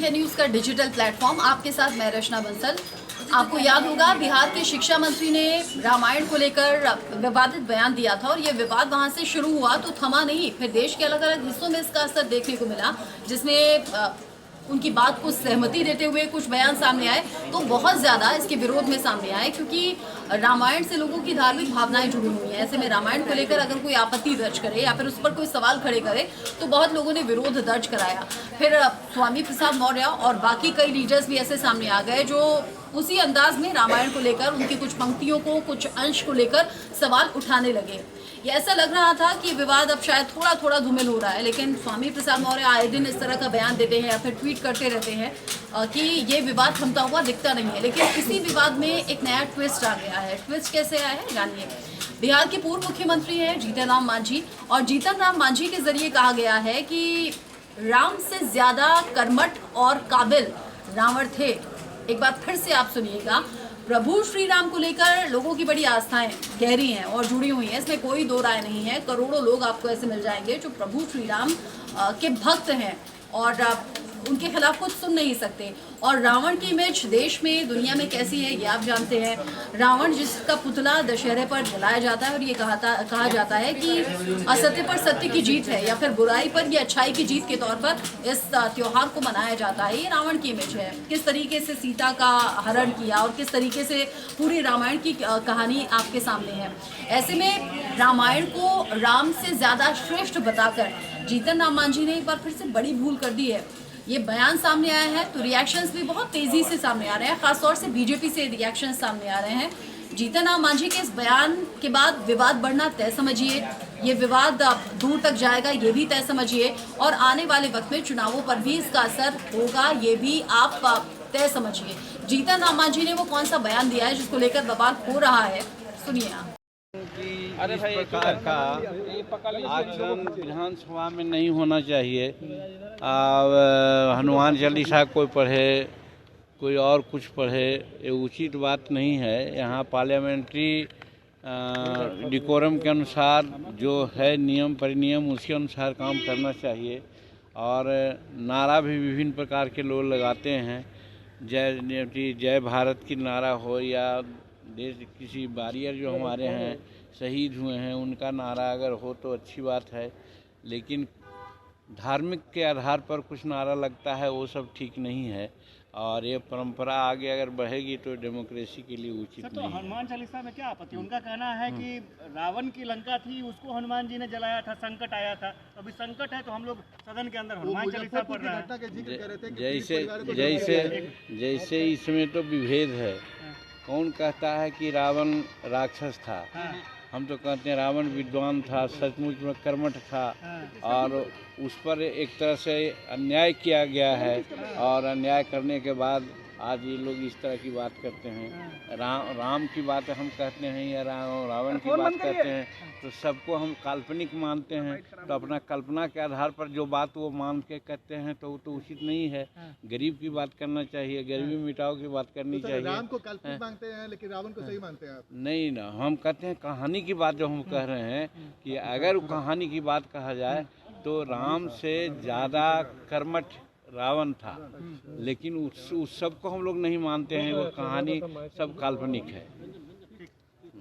India news का digital platform, आपके साथ मैं रचना बंसल। आपको याद होगा बिहार के शिक्षा मंत्री ने रामायण को लेकर विवादित बयान दिया था और ये विवाद वहां से शुरू हुआ तो थमा नहीं, फिर देश के अलग अलग हिस्सों में इसका असर देखने को मिला, जिसमें उनकी बात को सहमति देते हुए कुछ बयान सामने आए तो बहुत ज़्यादा इसके विरोध में सामने आए, क्योंकि रामायण से लोगों की धार्मिक भावनाएं जुड़ी हुई हैं। ऐसे में रामायण को लेकर अगर कोई आपत्ति दर्ज करे या फिर उस पर कोई सवाल खड़े करे तो बहुत लोगों ने विरोध दर्ज कराया। फिर स्वामी प्रसाद मौर्य और बाकी कई लीडर्स भी ऐसे सामने आ गए जो उसी अंदाज में रामायण को लेकर उनकी कुछ पंक्तियों को, कुछ अंश को लेकर सवाल उठाने लगे। ये ऐसा लग रहा था कि विवाद अब शायद थोड़ा थोड़ा धूमिल हो रहा है, लेकिन स्वामी प्रसाद मौर्य आए दिन इस तरह का बयान देते हैं या फिर ट्वीट करते रहते हैं कि ये विवाद थमता हुआ दिखता नहीं है। लेकिन इसी विवाद में एक नया ट्विस्ट आ गया है। ट्विस्ट कैसे आया है जानिए। बिहार के पूर्व मुख्यमंत्री हैं जीतन राम मांझी, और जीतन राम मांझी के जरिए कहा गया है कि राम से ज्यादा कर्मठ और काबिल रावण थे। एक बार फिर से आप सुनिएगा। प्रभु श्री राम को लेकर लोगों की बड़ी आस्थाएं गहरी हैं और जुड़ी हुई हैं, इसमें कोई दो राय नहीं है। करोड़ों लोग आपको ऐसे मिल जाएंगे जो प्रभु श्री राम के भक्त हैं और उनके खिलाफ कुछ सुन नहीं सकते। और रावण की इमेज देश में, दुनिया में कैसी है ये आप जानते हैं। रावण जिसका पुतला दशहरे पर जलाया जाता है और ये कहा जाता है कि असत्य पर सत्य की जीत है या फिर बुराई पर ये अच्छाई की जीत के तौर पर इस त्योहार को मनाया जाता है। ये रावण की इमेज है। किस तरीके से सीता का हरण किया और किस तरीके से पूरी रामायण की कहानी आपके सामने है। ऐसे में रामायण को राम से ज्यादा श्रेष्ठ बताकर जीतन राम मांझी ने एक बार फिर से बड़ी भूल कर दी है। ये बयान सामने आया है तो रिएक्शंस भी बहुत तेजी से सामने आ रहे हैं, खासतौर से बीजेपी से रिएक्शंस सामने आ रहे हैं। जीतन राम मांझी के इस बयान के बाद विवाद बढ़ना तय समझिए। ये विवाद दूर तक जाएगा ये भी तय समझिए, और आने वाले वक्त में चुनावों पर भी इसका असर होगा ये भी आप तय समझिए। जीतन राम मांझी ने वो कौन सा बयान दिया है जिसको लेकर बवाल हो रहा है, सुनिए आप। इस प्रकार का आचरण विधानसभा में नहीं होना चाहिए। हनुमान चालीसा कोई पढ़े, कोई और कुछ पढ़े, ये उचित बात नहीं है। यहाँ पार्लियामेंट्री डिकोरम के अनुसार जो है नियम परिनियम उसके अनुसार काम करना चाहिए। और नारा भी विभिन्न प्रकार के लोग लगाते हैं, जय भारत की नारा हो या देश किसी वॉरियर जो हमारे हैं शहीद हुए हैं उनका नारा अगर हो तो अच्छी बात है, लेकिन धार्मिक के आधार पर कुछ नारा लगता है वो सब ठीक नहीं है। और ये परंपरा आगे अगर बढ़ेगी तो डेमोक्रेसी के लिए उचित नहीं है। तो हनुमान चालीसा में क्या आपत्ति? उनका कहना है कि रावण की लंका थी उसको हनुमान जी ने जलाया था, संकट आया था, अभी संकट है तो हम लोग सदन के अंदर हनुमान चालीसा पढ़ रहे हैं। जैसे इसमें तो विभेद है। कौन कहता है कि रावण राक्षस था? हम तो कहते हैं रावण विद्वान था, सचमुच में कर्मठ था, और उस पर एक तरह से अन्याय किया गया है। और अन्याय करने के बाद आज ये लोग इस तरह की बात करते हैं। राम की बात हम कहते हैं या रावण की बात कहते हैं तो सबको हम काल्पनिक मानते हैं। तो अपना कल्पना के आधार पर जो बात वो मान के कहते हैं तो वो तो उचित नहीं है। गरीब की बात करना चाहिए, गरीबी मिटाओ की बात करनी चाहिए। राम को काल्पनिक मानते हैं लेकिन रावण को सही मानते हैं आप? नहीं ना, हम कहते हैं कहानी की बात जो हम कह रहे हैं कि अगर कहानी की बात कहा जाए तो राम से ज़्यादा कर्मठ रावण था, लेकिन उस सब को हम लोग नहीं मानते हैं। वो कहानी सब काल्पनिक है।